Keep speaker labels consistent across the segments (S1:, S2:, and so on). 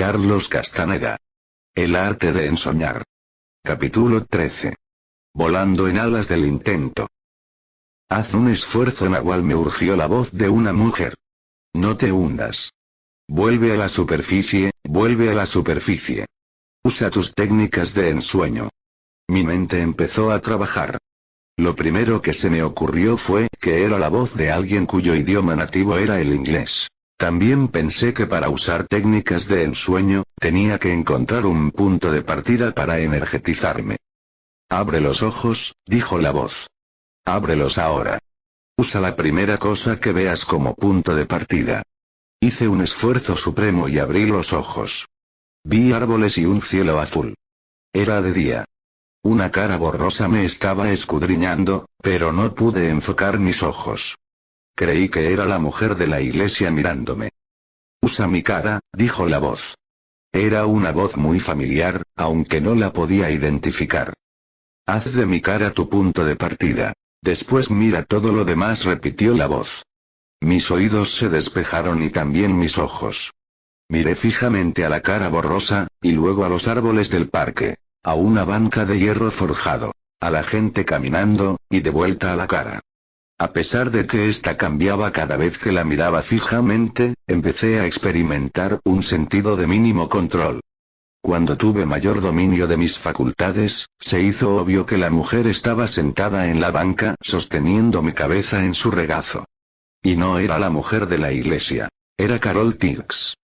S1: Carlos Castaneda. El arte de ensoñar. Capítulo 13. Volando en alas del intento. Haz un esfuerzo, Nahual, me urgió la voz de una mujer. No te hundas. Vuelve a la superficie, vuelve a la superficie. Usa tus técnicas de ensueño. Mi mente empezó a trabajar. Lo primero que se me ocurrió fue que era la voz de alguien cuyo idioma nativo era el inglés. También pensé que para usar técnicas de ensueño, tenía que encontrar un punto de partida para energetizarme. Abre los ojos, dijo la voz. Ábrelos ahora. Usa la primera cosa que veas como punto de partida. Hice un esfuerzo supremo y abrí los ojos. Vi árboles y un cielo azul. Era de día. Una cara borrosa me estaba escudriñando, pero no pude enfocar mis ojos. Creí que era la mujer de la iglesia mirándome. Usa mi cara, dijo la voz. Era una voz muy familiar, aunque no la podía identificar. Haz de mi cara tu punto de partida. Después mira todo lo demás, repitió la voz. Mis oídos se despejaron y también mis ojos. Miré fijamente a la cara borrosa, y luego a los árboles del parque, a una banca de hierro forjado, a la gente caminando, y de vuelta a la cara. A pesar de que ésta cambiaba cada vez que la miraba fijamente, empecé a experimentar un sentido de mínimo control. Cuando tuve mayor dominio de mis facultades, se hizo obvio que la mujer estaba sentada en la banca sosteniendo mi cabeza en su regazo. Y no era la mujer de la iglesia. Era Carol Tiggs.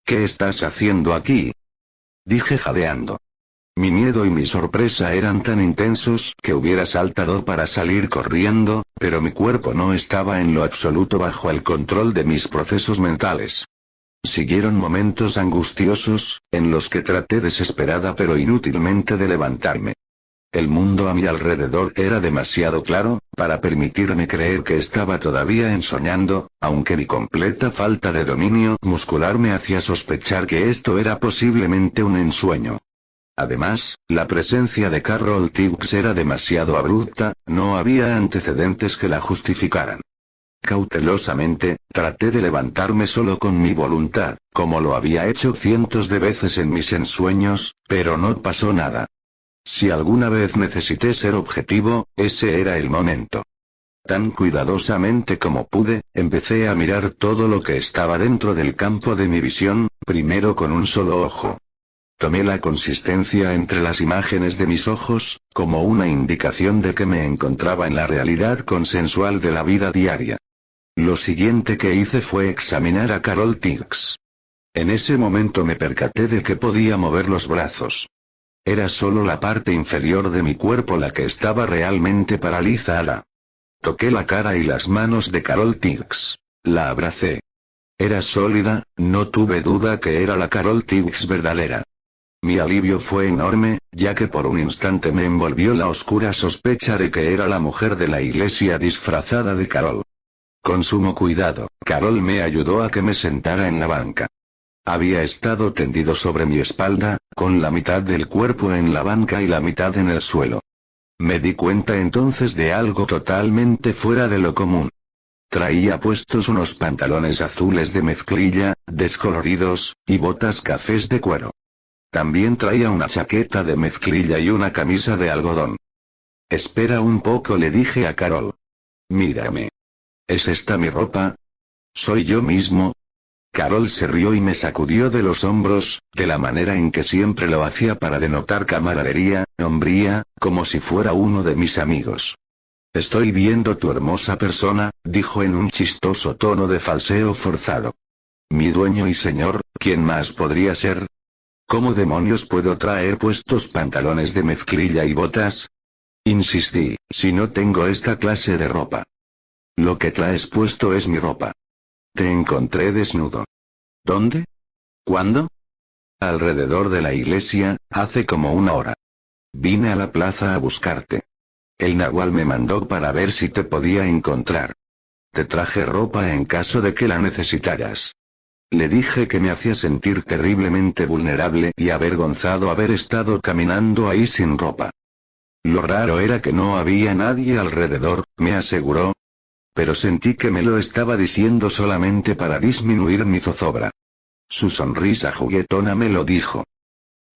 S1: ¿Qué estás haciendo aquí?, dije jadeando. Mi miedo y mi sorpresa eran tan intensos que hubiera saltado para salir corriendo, pero mi cuerpo no estaba en lo absoluto bajo el control de mis procesos mentales. Siguieron momentos angustiosos, en los que traté desesperada pero inútilmente de levantarme. El mundo a mi alrededor era demasiado claro, para permitirme creer que estaba todavía ensoñando, aunque mi completa falta de dominio muscular me hacía sospechar que esto era posiblemente un ensueño. Además, la presencia de Carol Tiggs era demasiado abrupta, no había antecedentes que la justificaran. Cautelosamente, traté de levantarme solo con mi voluntad, como lo había hecho cientos de veces en mis ensueños, pero no pasó nada. Si alguna vez necesité ser objetivo, ese era el momento. Tan cuidadosamente como pude, empecé a mirar todo lo que estaba dentro del campo de mi visión, primero con un solo ojo. Tomé la consistencia entre las imágenes de mis ojos, como una indicación de que me encontraba en la realidad consensual de la vida diaria. Lo siguiente que hice fue examinar a Carol Tiggs. En ese momento me percaté de que podía mover los brazos. Era solo la parte inferior de mi cuerpo la que estaba realmente paralizada. Toqué la cara y las manos de Carol Tiggs. La abracé. Era sólida, no tuve duda que era la Carol Tiggs verdadera. Mi alivio fue enorme, ya que por un instante me envolvió la oscura sospecha de que era la mujer de la iglesia disfrazada de Carol. Con sumo cuidado, Carol me ayudó a que me sentara en la banca. Había estado tendido sobre mi espalda, con la mitad del cuerpo en la banca y la mitad en el suelo. Me di cuenta entonces de algo totalmente fuera de lo común. Traía puestos unos pantalones azules de mezclilla, descoloridos, y botas cafés de cuero. También traía una chaqueta de mezclilla y una camisa de algodón. Espera un poco, le dije a Carol. Mírame. ¿Es esta mi ropa? ¿Soy yo mismo? Carol se rió y me sacudió de los hombros, de la manera en que siempre lo hacía para denotar camaradería, hombría, como si fuera uno de mis amigos. Estoy viendo tu hermosa persona, dijo en un chistoso tono de falseo forzado. Mi dueño y señor, ¿quién más podría ser? ¿Cómo demonios puedo traer puestos pantalones de mezclilla y botas? Insistí, si no tengo esta clase de ropa. Lo que traes puesto es mi ropa. Te encontré desnudo. ¿Dónde? ¿Cuándo? Alrededor de la iglesia, hace como una hora. Vine a la plaza a buscarte. El Nahual me mandó para ver si te podía encontrar. Te traje ropa en caso de que la necesitaras. Le dije que me hacía sentir terriblemente vulnerable y avergonzado haber estado caminando ahí sin ropa. Lo raro era que no había nadie alrededor, me aseguró. Pero sentí que me lo estaba diciendo solamente para disminuir mi zozobra. Su sonrisa juguetona me lo dijo.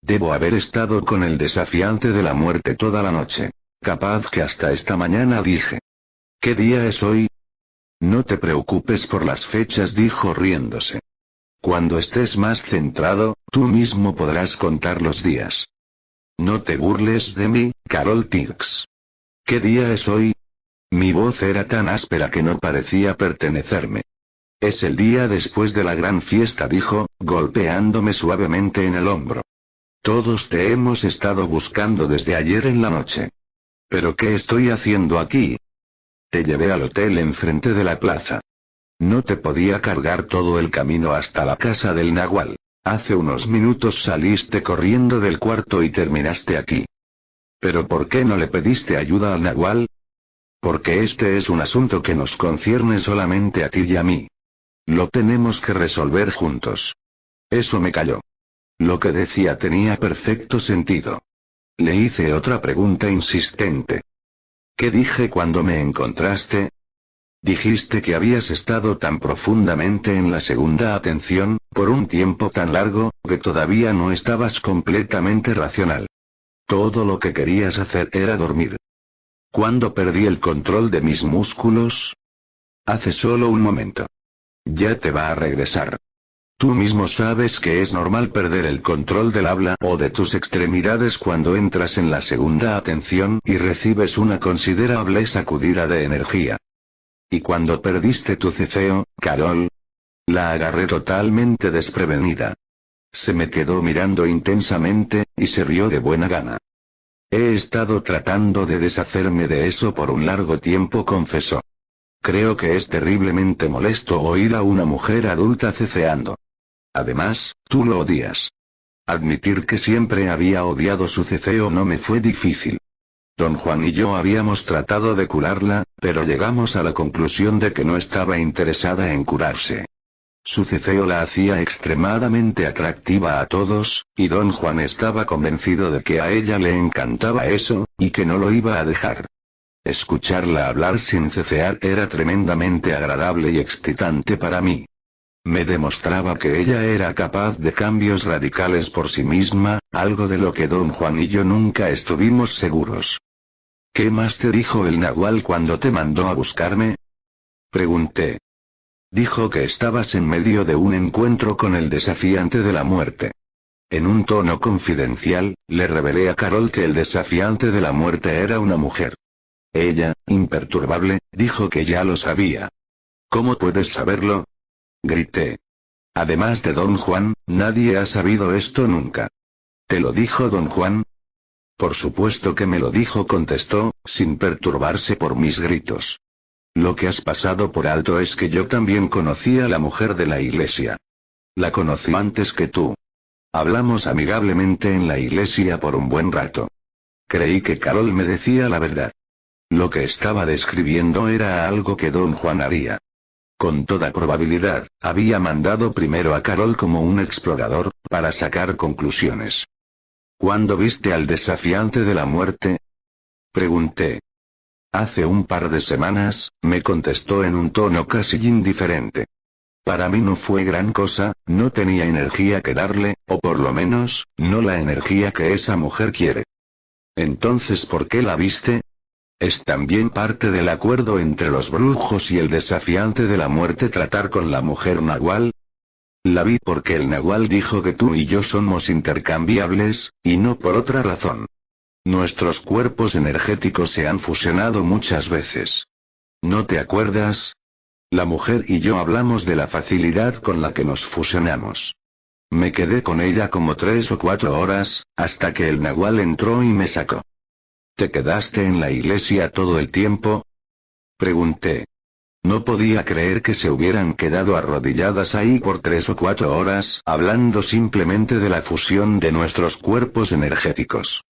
S1: Debo haber estado con el desafiante de la muerte toda la noche. Capaz que hasta esta mañana dije. ¿Qué día es hoy? No te preocupes por las fechas, dijo riéndose. Cuando estés más centrado, tú mismo podrás contar los días. No te burles de mí, Carol Tiggs. ¿Qué día es hoy? Mi voz era tan áspera que no parecía pertenecerme. Es el día después de la gran fiesta, dijo, golpeándome suavemente en el hombro. Todos te hemos estado buscando desde ayer en la noche. ¿Pero qué estoy haciendo aquí? Te llevé al hotel enfrente de la plaza. No te podía cargar todo el camino hasta la casa del Nahual. Hace unos minutos saliste corriendo del cuarto y terminaste aquí. ¿Pero por qué no le pediste ayuda al Nahual? Porque este es un asunto que nos concierne solamente a ti y a mí. Lo tenemos que resolver juntos. Eso me calló. Lo que decía tenía perfecto sentido. Le hice otra pregunta insistente. ¿Qué dije cuando me encontraste? Dijiste que habías estado tan profundamente en la segunda atención, por un tiempo tan largo, que todavía no estabas completamente racional. Todo lo que querías hacer era dormir. ¿Cuándo perdí el control de mis músculos? Hace solo un momento. Ya te va a regresar. Tú mismo sabes que es normal perder el control del habla o de tus extremidades cuando entras en la segunda atención y recibes una considerable sacudida de energía. ¿Y cuando perdiste tu cefeo, Carol? La agarré totalmente desprevenida. Se me quedó mirando intensamente, y se rió de buena gana. He estado tratando de deshacerme de eso por un largo tiempo, confesó. Creo que es terriblemente molesto oír a una mujer adulta ceceando. Además, tú lo odias. Admitir que siempre había odiado su ceceo no me fue difícil. Don Juan y yo habíamos tratado de curarla, pero llegamos a la conclusión de que no estaba interesada en curarse. Su ceceo la hacía extremadamente atractiva a todos, y Don Juan estaba convencido de que a ella le encantaba eso, y que no lo iba a dejar. Escucharla hablar sin cecear era tremendamente agradable y excitante para mí. Me demostraba que ella era capaz de cambios radicales por sí misma, algo de lo que Don Juan y yo nunca estuvimos seguros. ¿Qué más te dijo el Nahual cuando te mandó a buscarme? Pregunté. Dijo que estabas en medio de un encuentro con el desafiante de la muerte. En un tono confidencial, le revelé a Carol que el desafiante de la muerte era una mujer. Ella, imperturbable, dijo que ya lo sabía. ¿Cómo puedes saberlo? Grité. Además de Don Juan, nadie ha sabido esto nunca. ¿Te lo dijo Don Juan? Por supuesto que me lo dijo, contestó, sin perturbarse por mis gritos. Lo que has pasado por alto es que yo también conocí a la mujer de la iglesia. La conocí antes que tú. Hablamos amigablemente en la iglesia por un buen rato. Creí que Carol me decía la verdad. Lo que estaba describiendo era algo que Don Juan haría. Con toda probabilidad, había mandado primero a Carol como un explorador, para sacar conclusiones. ¿Cuándo viste al desafiante de la muerte? Pregunté. Hace un par de semanas, me contestó en un tono casi indiferente. Para mí no fue gran cosa, no tenía energía que darle, o por lo menos, no la energía que esa mujer quiere. Entonces, ¿por qué la viste? ¿Es también parte del acuerdo entre los brujos y el desafiante de la muerte tratar con la mujer Nahual? La vi porque el Nahual dijo que tú y yo somos intercambiables, y no por otra razón. Nuestros cuerpos energéticos se han fusionado muchas veces. ¿No te acuerdas? La mujer y yo hablamos de la facilidad con la que nos fusionamos. Me quedé con ella como 3 o 4 horas, hasta que el Nahual entró y me sacó. ¿Te quedaste en la iglesia todo el tiempo? Pregunté. No podía creer que se hubieran quedado arrodilladas ahí por 3 o 4 horas, hablando simplemente de la fusión de nuestros cuerpos energéticos.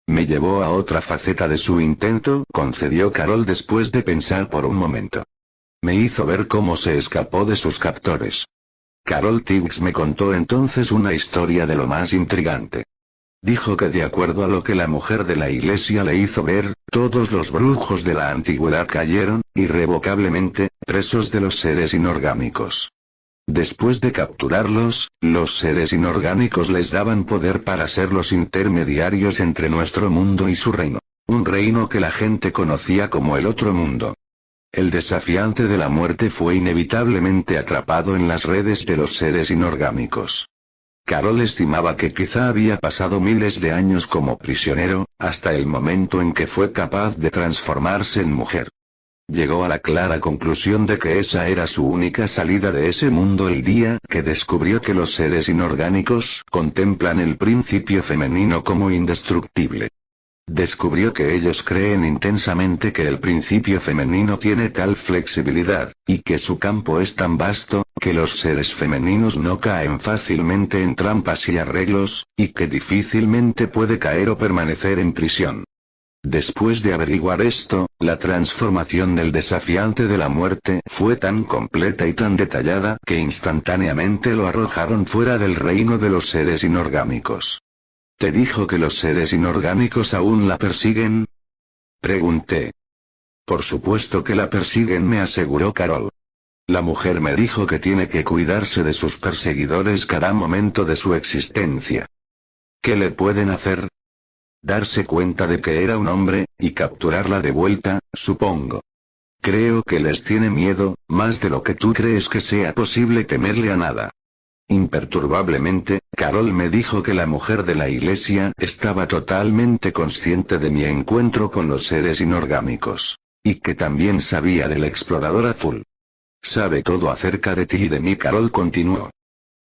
S1: Me llevó a otra faceta de su intento, concedió Carol después de pensar por un momento. Me hizo ver cómo se escapó de sus captores. Carol Tiggs me contó entonces una historia de lo más intrigante. Dijo que de acuerdo a lo que la mujer de la iglesia le hizo ver, todos los brujos de la antigüedad cayeron, irrevocablemente, presos de los seres inorgánicos. Después de capturarlos, los seres inorgánicos les daban poder para ser los intermediarios entre nuestro mundo y su reino. Un reino que la gente conocía como el otro mundo. El desafiante de la muerte fue inevitablemente atrapado en las redes de los seres inorgánicos. Carol estimaba que quizá había pasado miles de años como prisionero, hasta el momento en que fue capaz de transformarse en mujer. Llegó a la clara conclusión de que esa era su única salida de ese mundo el día que descubrió que los seres inorgánicos contemplan el principio femenino como indestructible. Descubrió que ellos creen intensamente que el principio femenino tiene tal flexibilidad, y que su campo es tan vasto, que los seres femeninos no caen fácilmente en trampas y arreglos, y que difícilmente puede caer o permanecer en prisión. Después de averiguar esto, la transformación del desafiante de la muerte fue tan completa y tan detallada que instantáneamente lo arrojaron fuera del reino de los seres inorgánicos. ¿Te dijo que los seres inorgánicos aún la persiguen? Pregunté. Por supuesto que la persiguen, me aseguró Carol. La mujer me dijo que tiene que cuidarse de sus perseguidores cada momento de su existencia. ¿Qué le pueden hacer? Darse cuenta de que era un hombre, y capturarla de vuelta, supongo. Creo que les tiene miedo, más de lo que tú crees que sea posible temerle a nada. Imperturbablemente, Carol me dijo que la mujer de la iglesia estaba totalmente consciente de mi encuentro con los seres inorgánicos. Y que también sabía del explorador azul. Sabe todo acerca de ti y de mí, Carol continuó.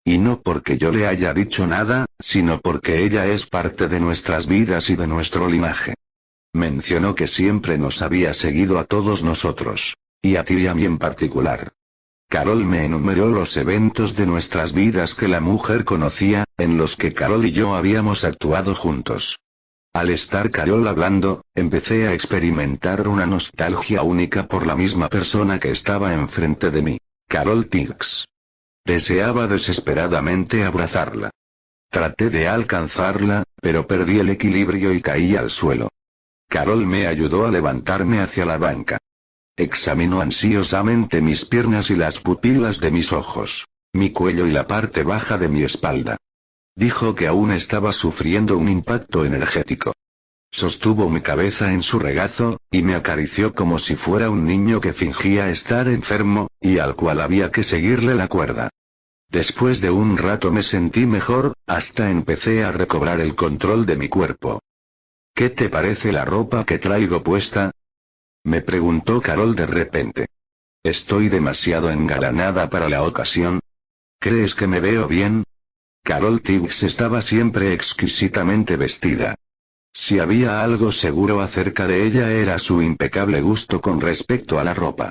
S1: Y no porque yo le haya dicho nada, sino porque ella es parte de nuestras vidas y de nuestro linaje. Mencionó que siempre nos había seguido a todos nosotros. Y a ti y a mí en particular. Carol me enumeró los eventos de nuestras vidas que la mujer conocía, en los que Carol y yo habíamos actuado juntos. Al estar Carol hablando, empecé a experimentar una nostalgia única por la misma persona que estaba enfrente de mí, Carol Tiggs. Deseaba desesperadamente abrazarla. Traté de alcanzarla, pero perdí el equilibrio y caí al suelo. Carol me ayudó a levantarme hacia la banca. Examinó ansiosamente mis piernas y las pupilas de mis ojos, mi cuello y la parte baja de mi espalda. Dijo que aún estaba sufriendo un impacto energético. Sostuvo mi cabeza en su regazo, y me acarició como si fuera un niño que fingía estar enfermo, y al cual había que seguirle la cuerda. Después de un rato me sentí mejor, hasta empecé a recobrar el control de mi cuerpo. ¿Qué te parece la ropa que traigo puesta? Me preguntó Carol de repente. ¿Estoy demasiado engalanada para la ocasión? ¿Crees que me veo bien? Carol Tiggs estaba siempre exquisitamente vestida. Si había algo seguro acerca de ella era su impecable gusto con respecto a la ropa.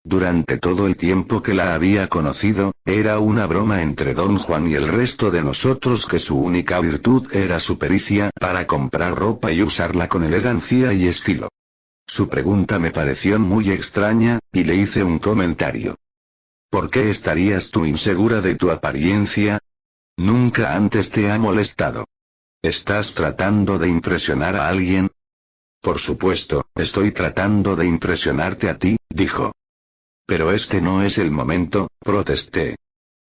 S1: Durante todo el tiempo que la había conocido, era una broma entre Don Juan y el resto de nosotros que su única virtud era su pericia para comprar ropa y usarla con elegancia y estilo. Su pregunta me pareció muy extraña, y le hice un comentario. ¿Por qué estarías tú insegura de tu apariencia? Nunca antes te ha molestado. ¿Estás tratando de impresionar a alguien? Por supuesto, estoy tratando de impresionarte a ti, dijo. Pero este no es el momento, protesté.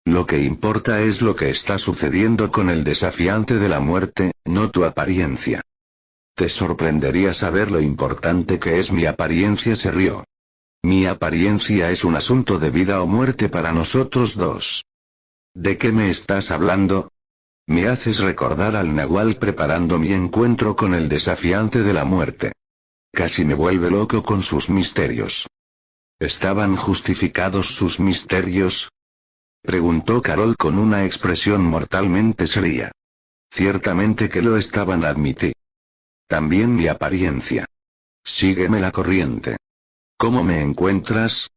S1: Lo que importa es lo que está sucediendo con el desafiante de la muerte, no tu apariencia. Te sorprendería saber lo importante que es mi apariencia, se rió. Mi apariencia es un asunto de vida o muerte para nosotros dos. ¿De qué me estás hablando? Me haces recordar al Nahual preparando mi encuentro con el desafiante de la muerte. Casi me vuelve loco con sus misterios. ¿Estaban justificados sus misterios? Preguntó Carol con una expresión mortalmente seria. Ciertamente que lo estaban, admití. También mi apariencia. Sígueme la corriente. ¿Cómo me encuentras?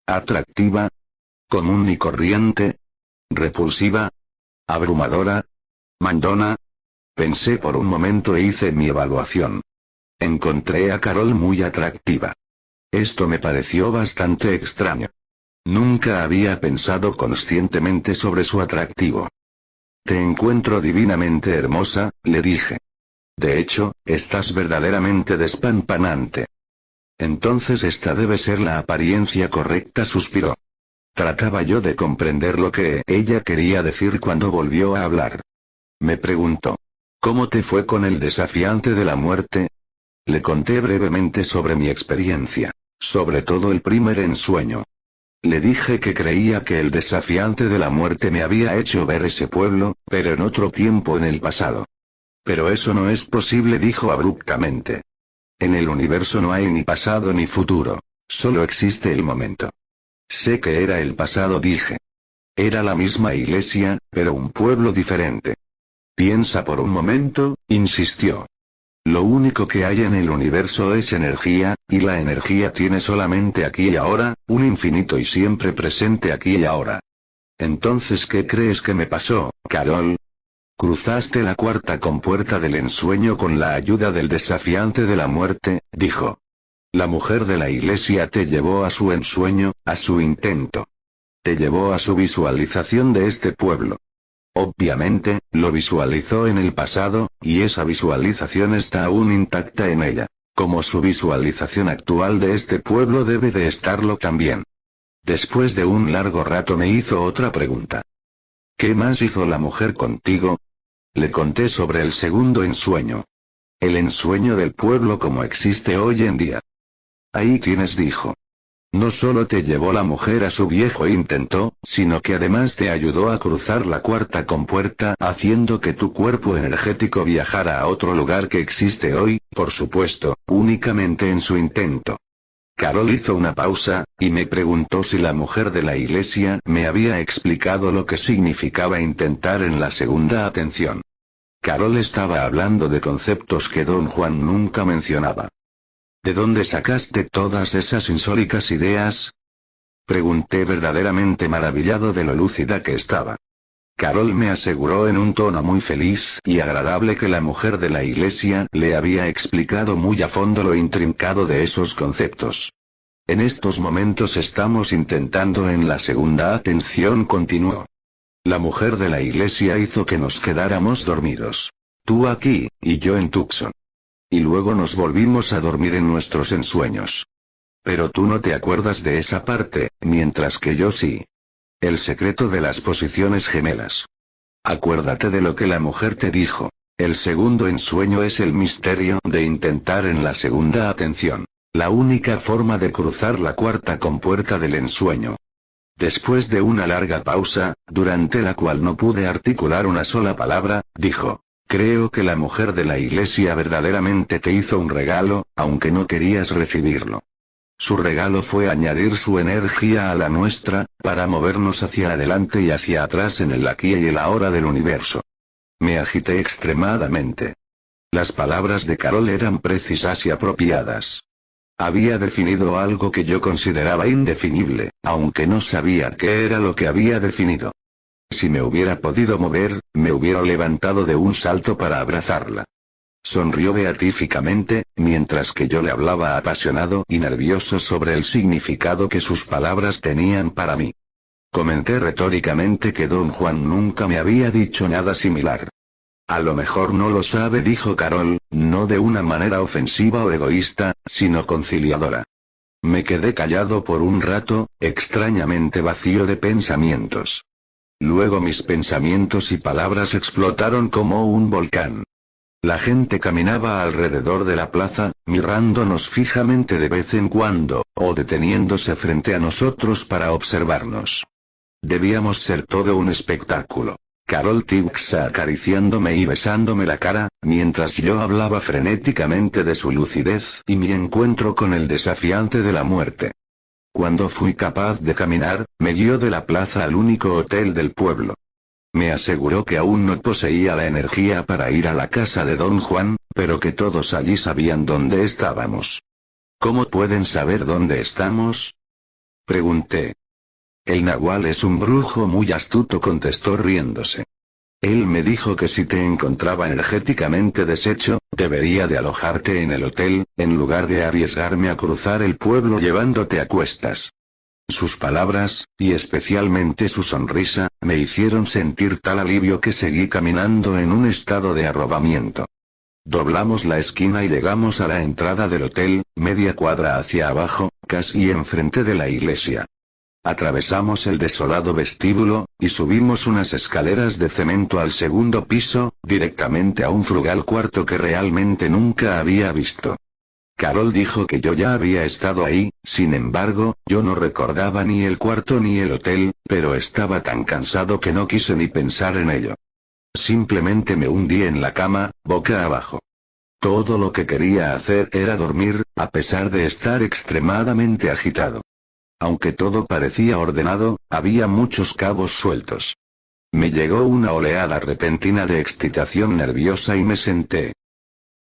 S1: ¿Atractiva? ¿Común y corriente? ¿Repulsiva? ¿Abrumadora? ¿Mandona? Pensé por un momento e hice mi evaluación. Encontré a Carol muy atractiva. Esto me pareció bastante extraño. Nunca había pensado conscientemente sobre su atractivo. Te encuentro divinamente hermosa, le dije. De hecho, estás verdaderamente despampanante. Entonces esta debe ser la apariencia correcta, suspiró. Trataba yo de comprender lo que ella quería decir cuando volvió a hablar. Me preguntó: ¿cómo te fue con el desafiante de la muerte? Le conté brevemente sobre mi experiencia, sobre todo el primer ensueño. Le dije que creía que el desafiante de la muerte me había hecho ver ese pueblo, pero en otro tiempo en el pasado. Pero eso no es posible, dijo abruptamente. En el universo no hay ni pasado ni futuro, solo existe el momento. Sé que era el pasado, dije. Era la misma iglesia, pero un pueblo diferente. Piensa por un momento, insistió. Lo único que hay en el universo es energía, y la energía tiene solamente aquí y ahora, un infinito y siempre presente aquí y ahora. Entonces, ¿qué crees que me pasó, Carol? Cruzaste la cuarta compuerta del ensueño con la ayuda del desafiante de la muerte, dijo. La mujer de la iglesia te llevó a su ensueño, a su intento. Te llevó a su visualización de este pueblo. Obviamente, lo visualizó en el pasado, y esa visualización está aún intacta en ella. Como su visualización actual de este pueblo debe de estarlo también. Después de un largo rato me hizo otra pregunta. ¿Qué más hizo la mujer contigo? Le conté sobre el segundo ensueño. El ensueño del pueblo como existe hoy en día. Ahí tienes, dijo. No solo te llevó la mujer a su viejo intento, sino que además te ayudó a cruzar la cuarta compuerta, haciendo que tu cuerpo energético viajara a otro lugar que existe hoy, por supuesto, únicamente en su intento. Carol hizo una pausa, y me preguntó si la mujer de la iglesia me había explicado lo que significaba intentar en la segunda atención. Carol estaba hablando de conceptos que Don Juan nunca mencionaba. ¿De dónde sacaste todas esas insólitas ideas? Pregunté verdaderamente maravillado de lo lúcida que estaba. Carol me aseguró en un tono muy feliz y agradable que la mujer de la iglesia le había explicado muy a fondo lo intrincado de esos conceptos. En estos momentos estamos intentando en la segunda atención, continuó. La mujer de la iglesia hizo que nos quedáramos dormidos. Tú aquí, y yo en Tucson. Y luego nos volvimos a dormir en nuestros ensueños. Pero tú no te acuerdas de esa parte, mientras que yo sí. El secreto de las posiciones gemelas. Acuérdate de lo que la mujer te dijo. El segundo ensueño es el misterio de intentar en la segunda atención. La única forma de cruzar la cuarta compuerta del ensueño. Después de una larga pausa, durante la cual no pude articular una sola palabra, dijo. Creo que la mujer de la iglesia verdaderamente te hizo un regalo, aunque no querías recibirlo. Su regalo fue añadir su energía a la nuestra, para movernos hacia adelante y hacia atrás en el aquí y el ahora del universo. Me agité extremadamente. Las palabras de Carol eran precisas y apropiadas. Había definido algo que yo consideraba indefinible, aunque no sabía qué era lo que había definido. Si me hubiera podido mover, me hubiera levantado de un salto para abrazarla. Sonrió beatíficamente, mientras que yo le hablaba apasionado y nervioso sobre el significado que sus palabras tenían para mí. Comenté retóricamente que Don Juan nunca me había dicho nada similar. A lo mejor no lo sabe, dijo Carol, no de una manera ofensiva o egoísta, sino conciliadora. Me quedé callado por un rato, extrañamente vacío de pensamientos. Luego mis pensamientos y palabras explotaron como un volcán. La gente caminaba alrededor de la plaza, mirándonos fijamente de vez en cuando, o deteniéndose frente a nosotros para observarnos. Debíamos ser todo un espectáculo. Carol Tixa acariciándome y besándome la cara, mientras yo hablaba frenéticamente de su lucidez y mi encuentro con el desafiante de la muerte. Cuando fui capaz de caminar, me guió de la plaza al único hotel del pueblo. Me aseguró que aún no poseía la energía para ir a la casa de Don Juan, pero que todos allí sabían dónde estábamos. ¿Cómo pueden saber dónde estamos? Pregunté. El nahual es un brujo muy astuto, contestó riéndose. Él me dijo que si te encontraba energéticamente deshecho, debería de alojarte en el hotel, en lugar de arriesgarme a cruzar el pueblo llevándote a cuestas. Sus palabras, y especialmente su sonrisa, me hicieron sentir tal alivio que seguí caminando en un estado de arrobamiento. Doblamos la esquina y llegamos a la entrada del hotel, media cuadra hacia abajo, casi enfrente de la iglesia. Atravesamos el desolado vestíbulo, y subimos unas escaleras de cemento al segundo piso, directamente a un frugal cuarto que realmente nunca había visto. Carol dijo que yo ya había estado ahí, sin embargo, yo no recordaba ni el cuarto ni el hotel, pero estaba tan cansado que no quise ni pensar en ello. Simplemente me hundí en la cama, boca abajo. Todo lo que quería hacer era dormir, a pesar de estar extremadamente agitado. Aunque todo parecía ordenado, había muchos cabos sueltos. Me llegó una oleada repentina de excitación nerviosa y me senté.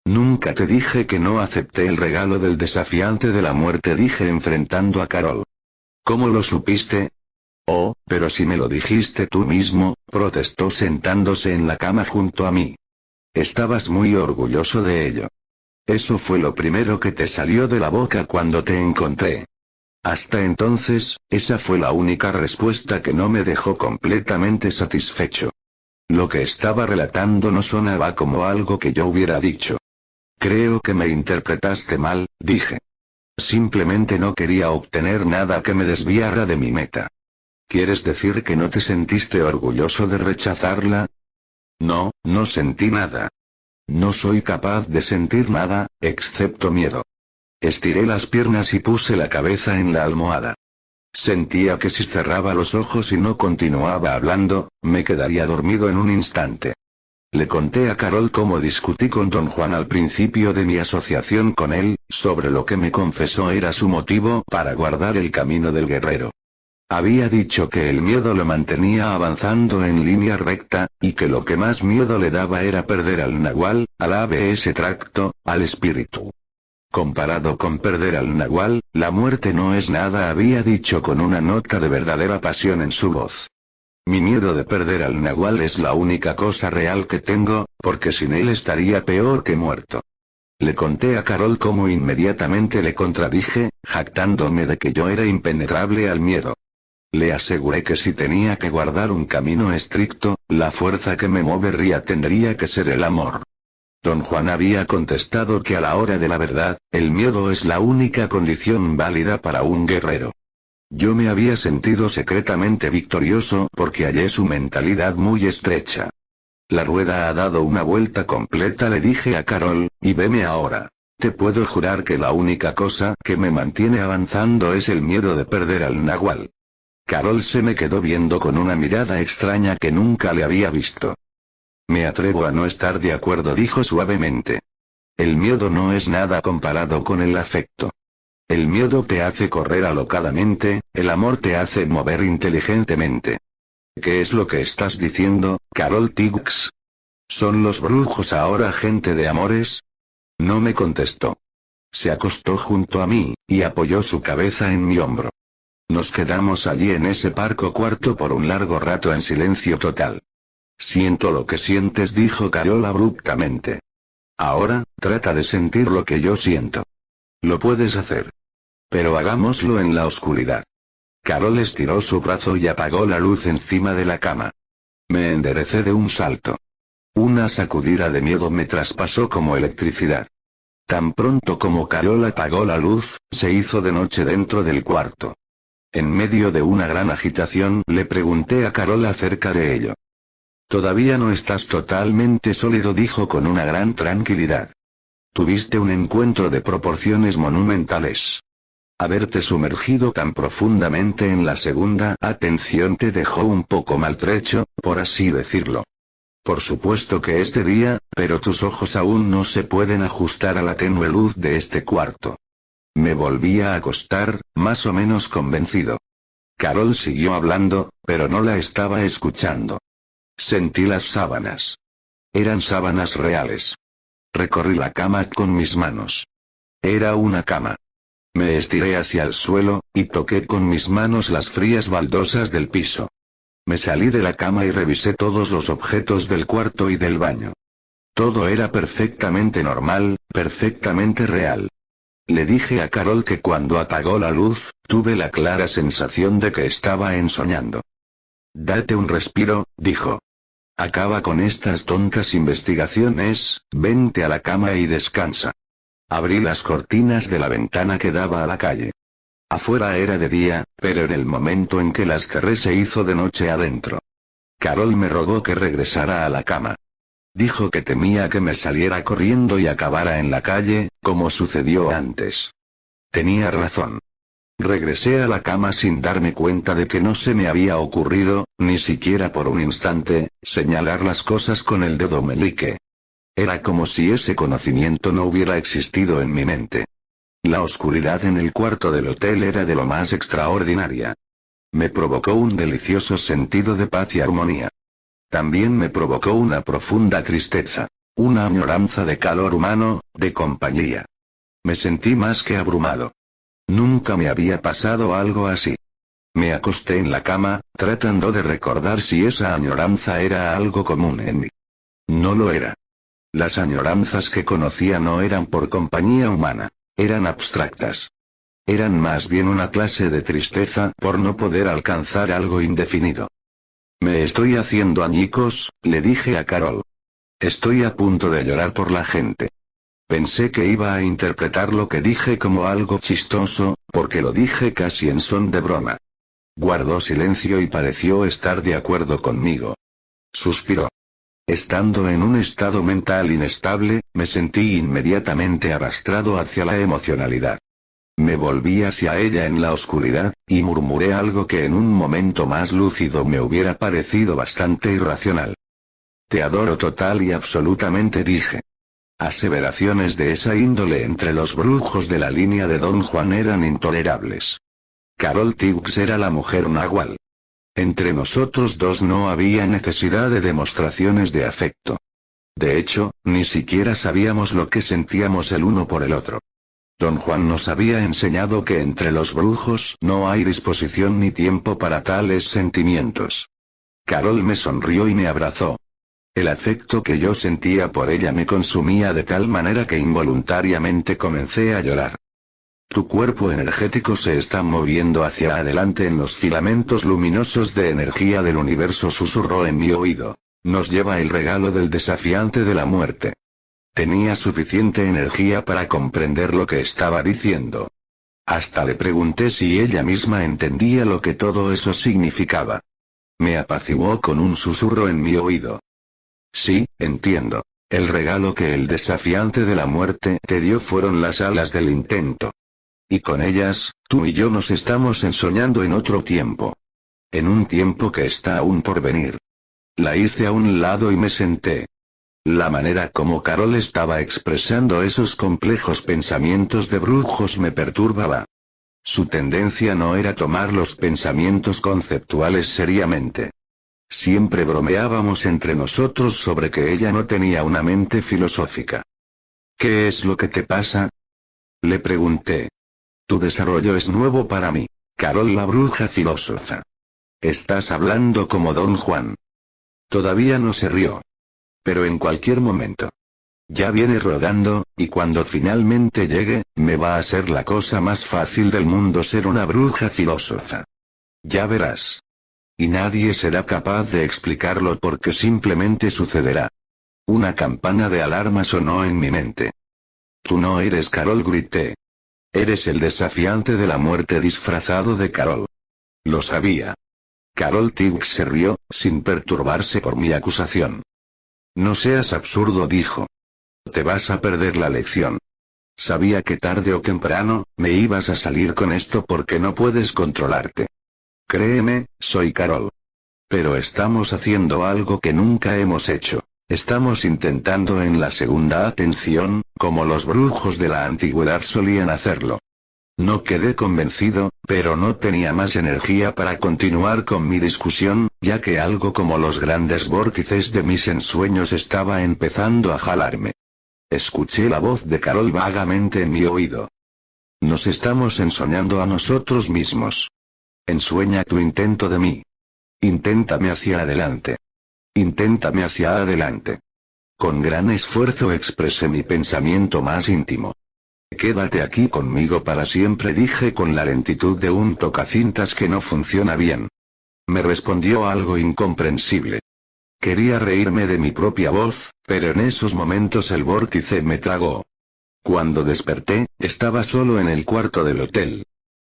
S1: Nunca te dije que no acepté el regalo del desafiante de la muerte, dije enfrentando a Carol. ¿Cómo lo supiste? Oh, pero si me lo dijiste tú mismo, protestó sentándose en la cama junto a mí. Estabas muy orgulloso de ello. Eso fue lo primero que te salió de la boca cuando te encontré. Hasta entonces, esa fue la única respuesta que no me dejó completamente satisfecho. Lo que estaba relatando no sonaba como algo que yo hubiera dicho. Creo que me interpretaste mal, dije. Simplemente no quería obtener nada que me desviara de mi meta. ¿Quieres decir que no te sentiste orgulloso de rechazarla? No, no sentí nada. No soy capaz de sentir nada, excepto miedo. Estiré las piernas y puse la cabeza en la almohada. Sentía que si cerraba los ojos y no continuaba hablando, me quedaría dormido en un instante. Le conté a Carol cómo discutí con Don Juan al principio de mi asociación con él, sobre lo que me confesó era su motivo para guardar el camino del guerrero. Había dicho que el miedo lo mantenía avanzando en línea recta, y que lo que más miedo le daba era perder al nahual, al ave ese tracto, al espíritu. Comparado con perder al nahual, la muerte no es nada, había dicho con una nota de verdadera pasión en su voz. Mi miedo de perder al nahual es la única cosa real que tengo, porque sin él estaría peor que muerto. Le conté a Carol cómo inmediatamente le contradije, jactándome de que yo era impenetrable al miedo. Le aseguré que si tenía que guardar un camino estricto, la fuerza que me movería tendría que ser el amor. Don Juan había contestado que a la hora de la verdad, el miedo es la única condición válida para un guerrero. Yo me había sentido secretamente victorioso porque hallé su mentalidad muy estrecha. La rueda ha dado una vuelta completa, le dije a Carol, y veme ahora. Te puedo jurar que la única cosa que me mantiene avanzando es el miedo de perder al nahual. Carol se me quedó viendo con una mirada extraña que nunca le había visto. Me atrevo a no estar de acuerdo, dijo suavemente. El miedo no es nada comparado con el afecto. El miedo te hace correr alocadamente, el amor te hace mover inteligentemente. ¿Qué es lo que estás diciendo, Carol Tiggs? ¿Son los brujos ahora gente de amores? No me contestó. Se acostó junto a mí, y apoyó su cabeza en mi hombro. Nos quedamos allí en ese parco cuarto por un largo rato en silencio total. Siento lo que sientes, dijo Carol abruptamente. Ahora, trata de sentir lo que yo siento. Lo puedes hacer. Pero hagámoslo en la oscuridad. Carol estiró su brazo y apagó la luz encima de la cama. Me enderecé de un salto. Una sacudida de miedo me traspasó como electricidad. Tan pronto como Carol apagó la luz, se hizo de noche dentro del cuarto. En medio de una gran agitación, le pregunté a Carol acerca de ello. Todavía no estás totalmente sólido, dijo con una gran tranquilidad. Tuviste un encuentro de proporciones monumentales. Haberte sumergido tan profundamente en la segunda atención te dejó un poco maltrecho, por así decirlo. Por supuesto que es de día, pero tus ojos aún no se pueden ajustar a la tenue luz de este cuarto. Me volví a acostar, más o menos convencido. Carol siguió hablando, pero no la estaba escuchando. Sentí las sábanas. Eran sábanas reales. Recorrí la cama con mis manos. Era una cama. Me estiré hacia el suelo, y toqué con mis manos las frías baldosas del piso. Me salí de la cama y revisé todos los objetos del cuarto y del baño. Todo era perfectamente normal, perfectamente real. Le dije a Carol que cuando apagó la luz, tuve la clara sensación de que estaba ensoñando. Date un respiro, dijo. Acaba con estas tontas investigaciones, vente a la cama y descansa. Abrí las cortinas de la ventana que daba a la calle. Afuera era de día, pero en el momento en que las cerré se hizo de noche adentro. Carol me rogó que regresara a la cama. Dijo que temía que me saliera corriendo y acabara en la calle, como sucedió antes. Tenía razón. Regresé a la cama sin darme cuenta de que no se me había ocurrido, ni siquiera por un instante, señalar las cosas con el dedo meñique. Era como si ese conocimiento no hubiera existido en mi mente. La oscuridad en el cuarto del hotel era de lo más extraordinaria. Me provocó un delicioso sentido de paz y armonía. También me provocó una profunda tristeza, una añoranza de calor humano, de compañía. Me sentí más que abrumado. Nunca me había pasado algo así. Me acosté en la cama, tratando de recordar si esa añoranza era algo común en mí. No lo era. Las añoranzas que conocía no eran por compañía humana, eran abstractas. Eran más bien una clase de tristeza por no poder alcanzar algo indefinido. Me estoy haciendo añicos, le dije a Carol. Estoy a punto de llorar por la gente. Pensé que iba a interpretar lo que dije como algo chistoso, porque lo dije casi en son de broma. Guardó silencio y pareció estar de acuerdo conmigo. Suspiró. Estando en un estado mental inestable, me sentí inmediatamente arrastrado hacia la emocionalidad. Me volví hacia ella en la oscuridad, y murmuré algo que en un momento más lúcido me hubiera parecido bastante irracional. Te adoro total y absolutamente, dije. Aseveraciones de esa índole entre los brujos de la línea de Don Juan eran intolerables. Carol Tibbs era la mujer nahual. Entre nosotros dos no había necesidad de demostraciones de afecto. De hecho, ni siquiera sabíamos lo que sentíamos el uno por el otro. Don Juan nos había enseñado que entre los brujos no hay disposición ni tiempo para tales sentimientos. Carol me sonrió y me abrazó. El afecto que yo sentía por ella me consumía de tal manera que involuntariamente comencé a llorar. Tu cuerpo energético se está moviendo hacia adelante en los filamentos luminosos de energía del universo, susurró en mi oído. Nos lleva el regalo del desafiante de la muerte. Tenía suficiente energía para comprender lo que estaba diciendo. Hasta le pregunté si ella misma entendía lo que todo eso significaba. Me apaciguó con un susurro en mi oído. Sí, entiendo. El regalo que el desafiante de la muerte te dio fueron las alas del intento. Y con ellas, tú y yo nos estamos ensoñando en otro tiempo. En un tiempo que está aún por venir. La hice a un lado y me senté. La manera como Carol estaba expresando esos complejos pensamientos de brujos me perturbaba. Su tendencia no era tomar los pensamientos conceptuales seriamente. Siempre bromeábamos entre nosotros sobre que ella no tenía una mente filosófica. ¿Qué es lo que te pasa?, le pregunté. Tu desarrollo es nuevo para mí, Carol la bruja filósofa. Estás hablando como Don Juan. Todavía no se rió. Pero en cualquier momento. Ya viene rodando, y cuando finalmente llegue, me va a ser la cosa más fácil del mundo ser una bruja filósofa. Ya verás. Y nadie será capaz de explicarlo porque simplemente sucederá. Una campana de alarma sonó en mi mente. Tú no eres Carol, grité. Eres el desafiante de la muerte disfrazado de Carol. Lo sabía. Carol Tibbs se rió, sin perturbarse por mi acusación. No seas absurdo, dijo. Te vas a perder la lección. Sabía que tarde o temprano, me ibas a salir con esto porque no puedes controlarte. Créeme, soy Carol. Pero estamos haciendo algo que nunca hemos hecho. Estamos intentando en la segunda atención, como los brujos de la antigüedad solían hacerlo. No quedé convencido, pero no tenía más energía para continuar con mi discusión, ya que algo como los grandes vórtices de mis ensueños estaba empezando a jalarme. Escuché la voz de Carol vagamente en mi oído. Nos estamos ensoñando a nosotros mismos. Ensueña tu intento de mí. Inténtame hacia adelante. Inténtame hacia adelante. Con gran esfuerzo expresé mi pensamiento más íntimo. Quédate aquí conmigo para siempre, dije con la lentitud de un tocacintas que no funciona bien. Me respondió algo incomprensible. Quería reírme de mi propia voz, pero en esos momentos el vórtice me tragó. Cuando desperté, estaba solo en el cuarto del hotel.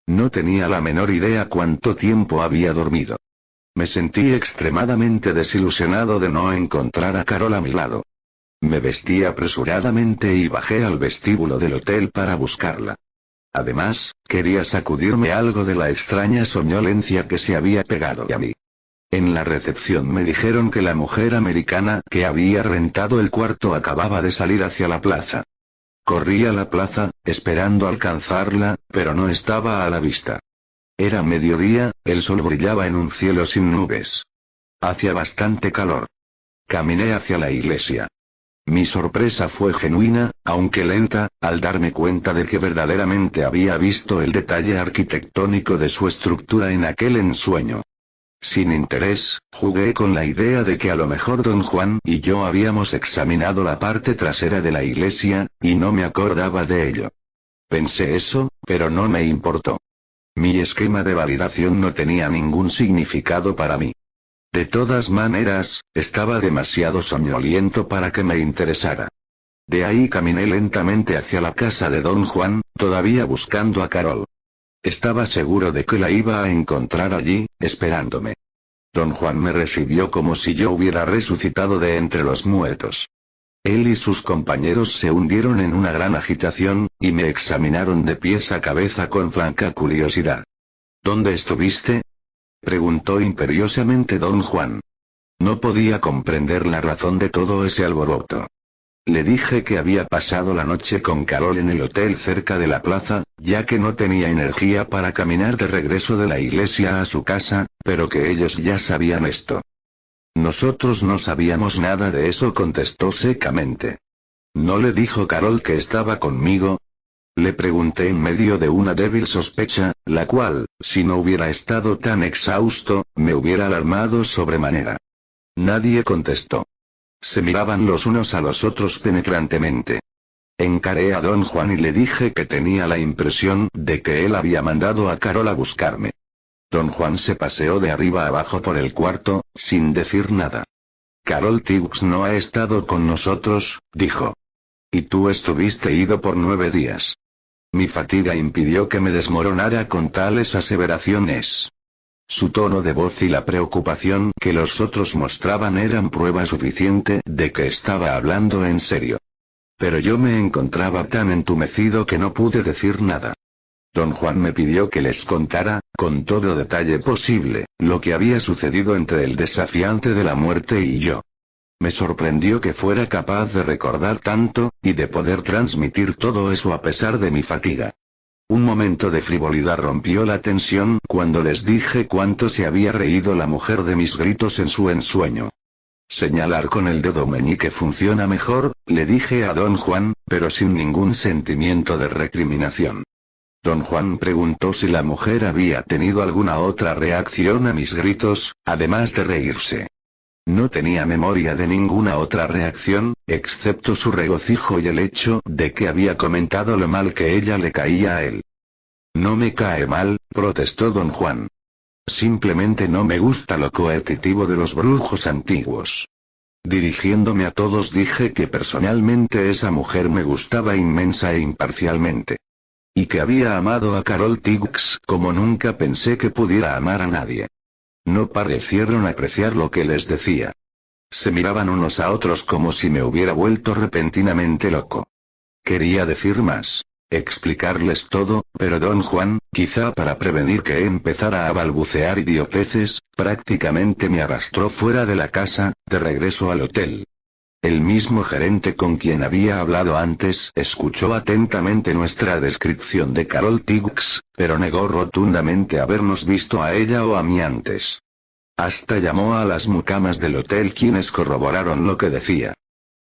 S1: No tenía la menor idea cuánto tiempo había dormido. Me sentí extremadamente desilusionado de no encontrar a Carol a mi lado. Me vestí apresuradamente y bajé al vestíbulo del hotel para buscarla. Además, quería sacudirme algo de la extraña somnolencia que se había pegado a mí. En la recepción me dijeron que la mujer americana que había rentado el cuarto acababa de salir hacia la plaza. Corrí a la plaza, esperando alcanzarla, pero no estaba a la vista. Era mediodía, el sol brillaba en un cielo sin nubes. Hacía bastante calor. Caminé hacia la iglesia. Mi sorpresa fue genuina, aunque lenta, al darme cuenta de que verdaderamente había visto el detalle arquitectónico de su estructura en aquel ensueño. Sin interés, jugué con la idea de que a lo mejor don Juan y yo habíamos examinado la parte trasera de la iglesia, y no me acordaba de ello. Pensé eso, pero no me importó. Mi esquema de validación no tenía ningún significado para mí. De todas maneras, estaba demasiado soñoliento para que me interesara. De ahí caminé lentamente hacia la casa de don Juan, todavía buscando a Carol. Estaba seguro de que la iba a encontrar allí, esperándome. Don Juan me recibió como si yo hubiera resucitado de entre los muertos. Él y sus compañeros se hundieron en una gran agitación, y me examinaron de pies a cabeza con franca curiosidad. ¿Dónde estuviste?, preguntó imperiosamente don Juan. No podía comprender la razón de todo ese alboroto. Le dije que había pasado la noche con Carol en el hotel cerca de la plaza, ya que no tenía energía para caminar de regreso de la iglesia a su casa, pero que ellos ya sabían esto. Nosotros no sabíamos nada de eso, contestó secamente. ¿No le dijo Carol que estaba conmigo?, le pregunté en medio de una débil sospecha, la cual, si no hubiera estado tan exhausto, me hubiera alarmado sobremanera. Nadie contestó. Se miraban los unos a los otros penetrantemente. Encaré a don Juan y le dije que tenía la impresión de que él había mandado a Carol a buscarme. Don Juan se paseó de arriba abajo por el cuarto, sin decir nada. Carol Tibbs no ha estado con nosotros, dijo. Y tú estuviste ido por 9 días. Mi fatiga impidió que me desmoronara con tales aseveraciones. Su tono de voz y la preocupación que los otros mostraban eran prueba suficiente de que estaba hablando en serio. Pero yo me encontraba tan entumecido que no pude decir nada. Don Juan me pidió que les contara, con todo detalle posible, lo que había sucedido entre el desafiante de la muerte y yo. Me sorprendió que fuera capaz de recordar tanto, y de poder transmitir todo eso a pesar de mi fatiga. Un momento de frivolidad rompió la tensión cuando les dije cuánto se había reído la mujer de mis gritos en su ensueño. Señalar con el dedo meñique funciona mejor, le dije a don Juan, pero sin ningún sentimiento de recriminación. Don Juan preguntó si la mujer había tenido alguna otra reacción a mis gritos, además de reírse. No tenía memoria de ninguna otra reacción, excepto su regocijo y el hecho de que había comentado lo mal que ella le caía a él. No me cae mal, protestó don Juan. Simplemente no me gusta lo coercitivo de los brujos antiguos. Dirigiéndome a todos dije que personalmente esa mujer me gustaba inmensa e imparcialmente. Y que había amado a Carol Tibbs como nunca pensé que pudiera amar a nadie. No parecieron apreciar lo que les decía. Se miraban unos a otros como si me hubiera vuelto repentinamente loco. Quería decir más, explicarles todo, pero don Juan, quizá para prevenir que empezara a balbucear idioteces, prácticamente me arrastró fuera de la casa, de regreso al hotel. El mismo gerente con quien había hablado antes escuchó atentamente nuestra descripción de Carol Tibbs, pero negó rotundamente habernos visto a ella o a mí antes. Hasta llamó a las mucamas del hotel, quienes corroboraron lo que decía.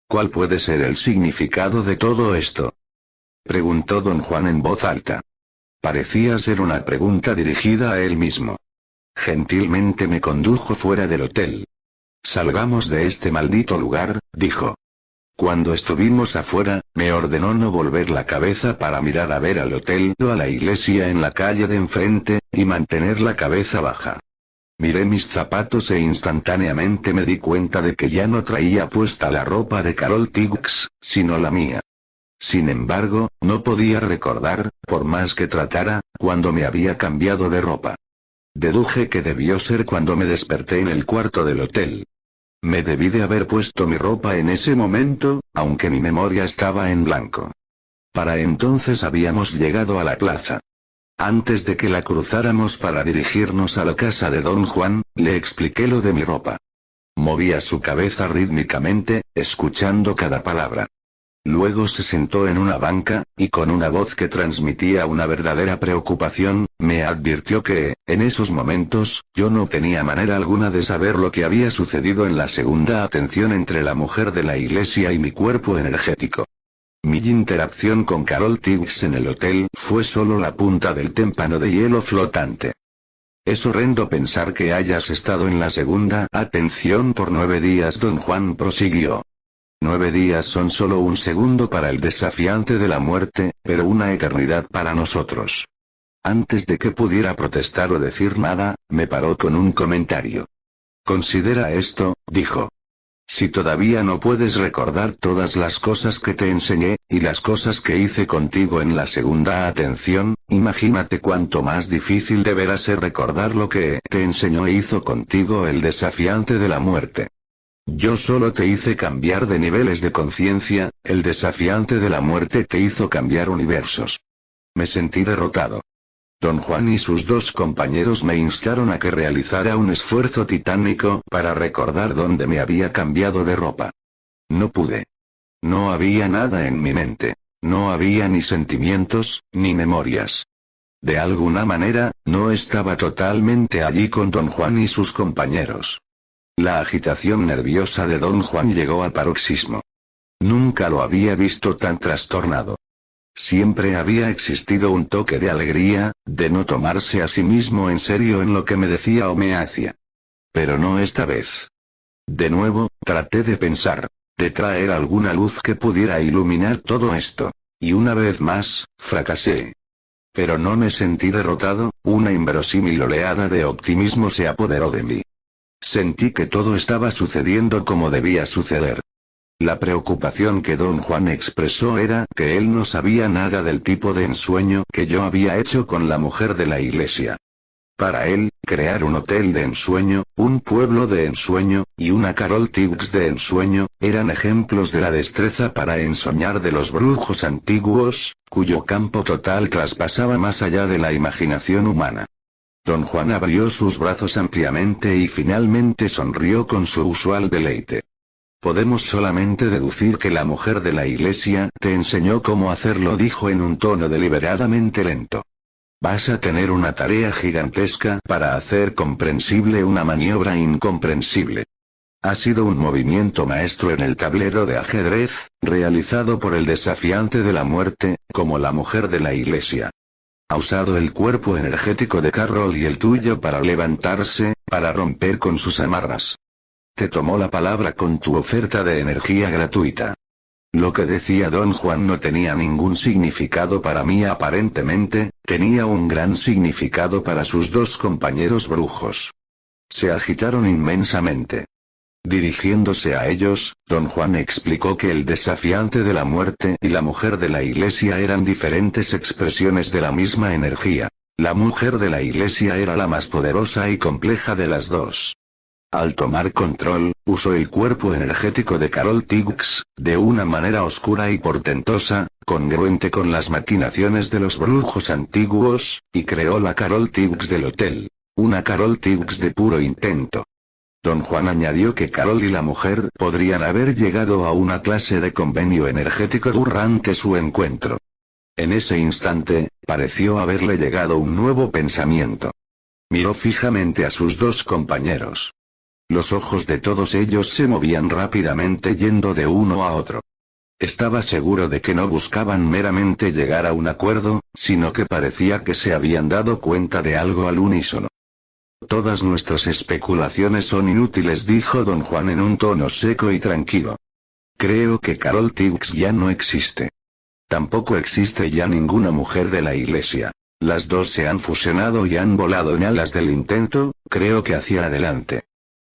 S1: ¿Cuál puede ser el significado de todo esto?, preguntó don Juan en voz alta. Parecía ser una pregunta dirigida a él mismo. Gentilmente me condujo fuera del hotel. Salgamos de este maldito lugar, dijo. Cuando estuvimos afuera, me ordenó no volver la cabeza para mirar a ver al hotel o a la iglesia en la calle de enfrente, y mantener la cabeza baja. Miré mis zapatos e instantáneamente me di cuenta de que ya no traía puesta la ropa de Carol Tibbs, sino la mía. Sin embargo, no podía recordar, por más que tratara, cuando me había cambiado de ropa. Deduje que debió ser cuando me desperté en el cuarto del hotel. Me debí de haber puesto mi ropa en ese momento, aunque mi memoria estaba en blanco. Para entonces habíamos llegado a la plaza. Antes de que la cruzáramos para dirigirnos a la casa de Don Juan, le expliqué lo de mi ropa. Movía su cabeza rítmicamente, escuchando cada palabra. Luego se sentó en una banca, y con una voz que transmitía una verdadera preocupación, me advirtió que, en esos momentos, yo no tenía manera alguna de saber lo que había sucedido en la segunda atención entre la mujer de la iglesia y mi cuerpo energético. Mi interacción con Carol Tiggs en el hotel fue solo la punta del témpano de hielo flotante. Es horrendo pensar que hayas estado en la segunda atención por 9 días, Don Juan prosiguió. 9 días son solo un segundo para el desafiante de la muerte, pero una eternidad para nosotros. Antes de que pudiera protestar o decir nada, me paró con un comentario. Considera esto, dijo. Si todavía no puedes recordar todas las cosas que te enseñé, y las cosas que hice contigo en la segunda atención, imagínate cuánto más difícil deberá ser recordar lo que te enseñó e hizo contigo el desafiante de la muerte. Yo solo te hice cambiar de niveles de conciencia, el desafiante de la muerte te hizo cambiar universos. Me sentí derrotado. Don Juan y sus 2 compañeros me instaron a que realizara un esfuerzo titánico para recordar dónde me había cambiado de ropa. No pude. No había nada en mi mente. No había ni sentimientos, ni memorias. De alguna manera, no estaba totalmente allí con Don Juan y sus compañeros. La agitación nerviosa de Don Juan llegó al paroxismo. Nunca lo había visto tan trastornado. Siempre había existido un toque de alegría, de no tomarse a sí mismo en serio en lo que me decía o me hacía. Pero no esta vez. De nuevo, traté de pensar, de traer alguna luz que pudiera iluminar todo esto. Y una vez más, fracasé. Pero no me sentí derrotado, una inverosímil oleada de optimismo se apoderó de mí. Sentí que todo estaba sucediendo como debía suceder. La preocupación que Don Juan expresó era que él no sabía nada del tipo de ensueño que yo había hecho con la mujer de la iglesia. Para él, crear un hotel de ensueño, un pueblo de ensueño, y una Carol Tiggs de ensueño, eran ejemplos de la destreza para ensoñar de los brujos antiguos, cuyo campo total traspasaba más allá de la imaginación humana. Don Juan abrió sus brazos ampliamente y finalmente sonrió con su usual deleite. Podemos solamente deducir que la mujer de la iglesia te enseñó cómo hacerlo, dijo en un tono deliberadamente lento. Vas a tener una tarea gigantesca para hacer comprensible una maniobra incomprensible. Ha sido un movimiento maestro en el tablero de ajedrez, realizado por el desafiante de la muerte, como la mujer de la iglesia. Ha usado el cuerpo energético de Carol y el tuyo para levantarse, para romper con sus amarras. Te tomó la palabra con tu oferta de energía gratuita. Lo que decía Don Juan no tenía ningún significado para mí aparentemente, tenía un gran significado para sus 2 compañeros brujos. Se agitaron inmensamente. Dirigiéndose a ellos, Don Juan explicó que el desafiante de la muerte y la mujer de la iglesia eran diferentes expresiones de la misma energía. La mujer de la iglesia era la más poderosa y compleja de las 2. Al tomar control, usó el cuerpo energético de Carol Tiggs, de una manera oscura y portentosa, congruente con las maquinaciones de los brujos antiguos, y creó la Carol Tiggs del hotel. Una Carol Tiggs de puro intento. Don Juan añadió que Carol y la mujer podrían haber llegado a una clase de convenio energético durante su encuentro. En ese instante, pareció haberle llegado un nuevo pensamiento. Miró fijamente a sus 2 compañeros. Los ojos de todos ellos se movían rápidamente yendo de uno a otro. Estaba seguro de que no buscaban meramente llegar a un acuerdo, sino que parecía que se habían dado cuenta de algo al unísono. Todas nuestras especulaciones son inútiles, dijo Don Juan en un tono seco y tranquilo. Creo que Carol Tiggs ya no existe. Tampoco existe ya ninguna mujer de la iglesia. Las 2 se han fusionado y han volado en alas del intento, creo que hacia adelante.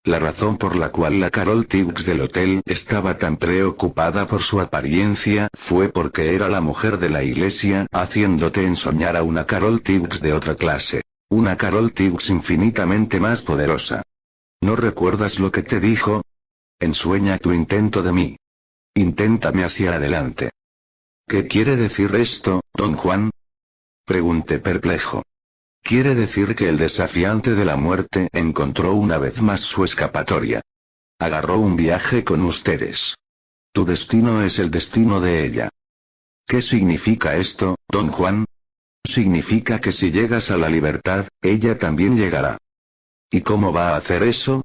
S1: La razón por la cual la Carol Tiggs del hotel estaba tan preocupada por su apariencia fue porque era la mujer de la iglesia haciéndote ensoñar a una Carol Tiggs de otra clase. Una Carol Tiggs infinitamente más poderosa. ¿No recuerdas lo que te dijo? Ensueña tu intento de mí. Inténtame hacia adelante. ¿Qué quiere decir esto, don Juan? Pregunté perplejo. Quiere decir que el desafiante de la muerte encontró una vez más su escapatoria. Agarró un viaje con ustedes. Tu destino es el destino de ella. ¿Qué significa esto, don Juan? Significa que si llegas a la libertad, ella también llegará. ¿Y cómo va a hacer eso?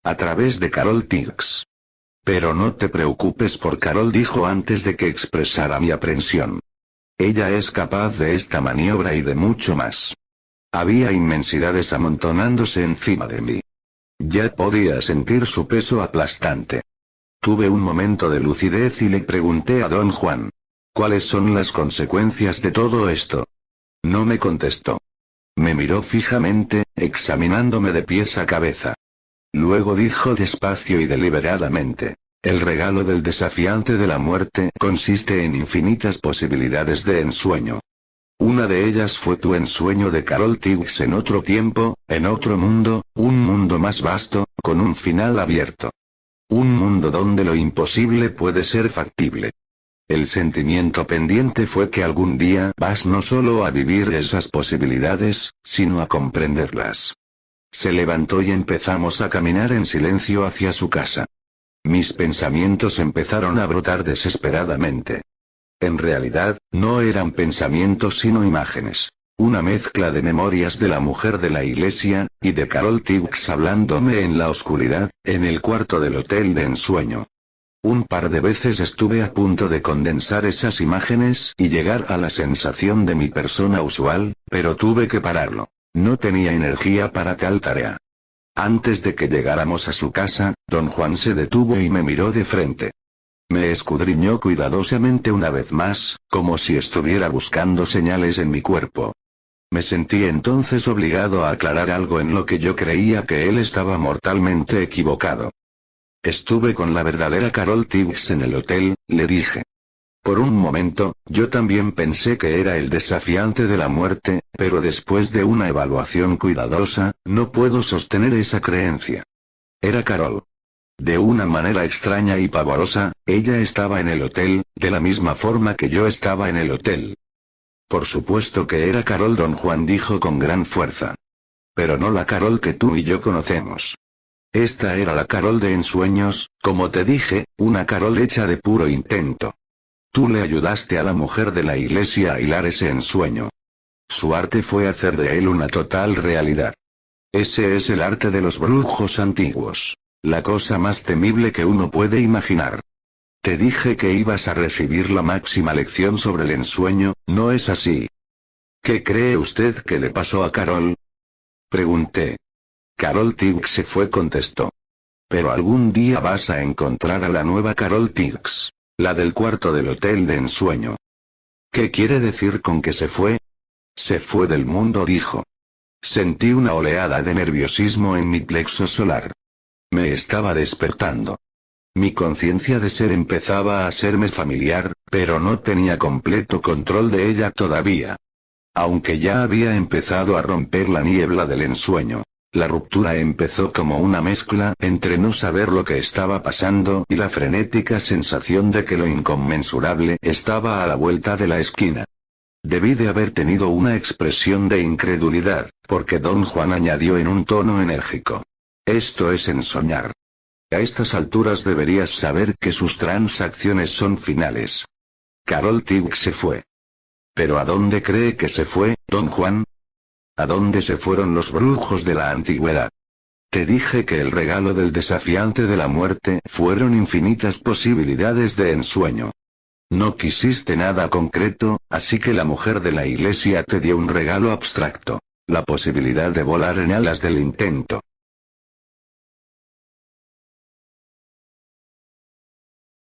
S1: A través de Carol Tiggs. Pero no te preocupes por Carol, dijo antes de que expresara mi aprensión. Ella es capaz de esta maniobra y de mucho más. Había inmensidades amontonándose encima de mí. Ya podía sentir su peso aplastante. Tuve un momento de lucidez y le pregunté a don Juan. ¿Cuáles son las consecuencias de todo esto? No me contestó. Me miró fijamente, examinándome de pies a cabeza. Luego dijo despacio y deliberadamente. El regalo del desafiante de la muerte consiste en infinitas posibilidades de ensueño. Una de ellas fue tu ensueño de Carol Tiggs en otro tiempo, en otro mundo, un mundo más vasto, con un final abierto. Un mundo donde lo imposible puede ser factible. El sentimiento pendiente fue que algún día vas no solo a vivir esas posibilidades, sino a comprenderlas. Se levantó y empezamos a caminar en silencio hacia su casa. Mis pensamientos empezaron a brotar desesperadamente. En realidad, no eran pensamientos sino imágenes. Una mezcla de memorias de la mujer de la iglesia, y de Carol Tiggs hablándome en la oscuridad, en el cuarto del hotel de ensueño. Un par de veces estuve a punto de condensar esas imágenes y llegar a la sensación de mi persona usual, pero tuve que pararlo. No tenía energía para tal tarea. Antes de que llegáramos a su casa, don Juan se detuvo y me miró de frente. Me escudriñó cuidadosamente una vez más, como si estuviera buscando señales en mi cuerpo. Me sentí entonces obligado a aclarar algo en lo que yo creía que él estaba mortalmente equivocado. Estuve con la verdadera Carol Tiggs en el hotel, le dije. Por un momento, yo también pensé que era el desafiante de la muerte, pero después de una evaluación cuidadosa, no puedo sostener esa creencia. Era Carol. De una manera extraña y pavorosa, ella estaba en el hotel, de la misma forma que yo estaba en el hotel. Por supuesto que era Carol, don Juan dijo con gran fuerza. Pero no la Carol que tú y yo conocemos. Esta era la Carol de ensueños, como te dije, una Carol hecha de puro intento. Tú le ayudaste a la mujer de la iglesia a hilar ese ensueño. Su arte fue hacer de él una total realidad. Ese es el arte de los brujos antiguos. La cosa más temible que uno puede imaginar. Te dije que ibas a recibir la máxima lección sobre el ensueño, ¿no es así? ¿Qué cree usted que le pasó a Carol? Pregunté. Carol Tiggs se fue, contestó. Pero algún día vas a encontrar a la nueva Carol Tiggs, la del cuarto del hotel de ensueño. ¿Qué quiere decir con que se fue? Se fue del mundo, dijo. Sentí una oleada de nerviosismo en mi plexo solar. Me estaba despertando. Mi conciencia de ser empezaba a serme familiar, pero no tenía completo control de ella todavía. Aunque ya había empezado a romper la niebla del ensueño. La ruptura empezó como una mezcla entre no saber lo que estaba pasando y la frenética sensación de que lo inconmensurable estaba a la vuelta de la esquina. Debí de haber tenido una expresión de incredulidad, porque don Juan añadió en un tono enérgico. Esto es ensoñar. A estas alturas deberías saber que sus transacciones son finales. Carol Tiggs se fue. ¿Pero a dónde cree que se fue, don Juan? ¿A dónde se fueron los brujos de la antigüedad? Te dije que el regalo del desafiante de la muerte fueron infinitas posibilidades de ensueño. No quisiste nada concreto, así que la mujer de la iglesia te dio un regalo abstracto. La posibilidad de volar en alas del intento.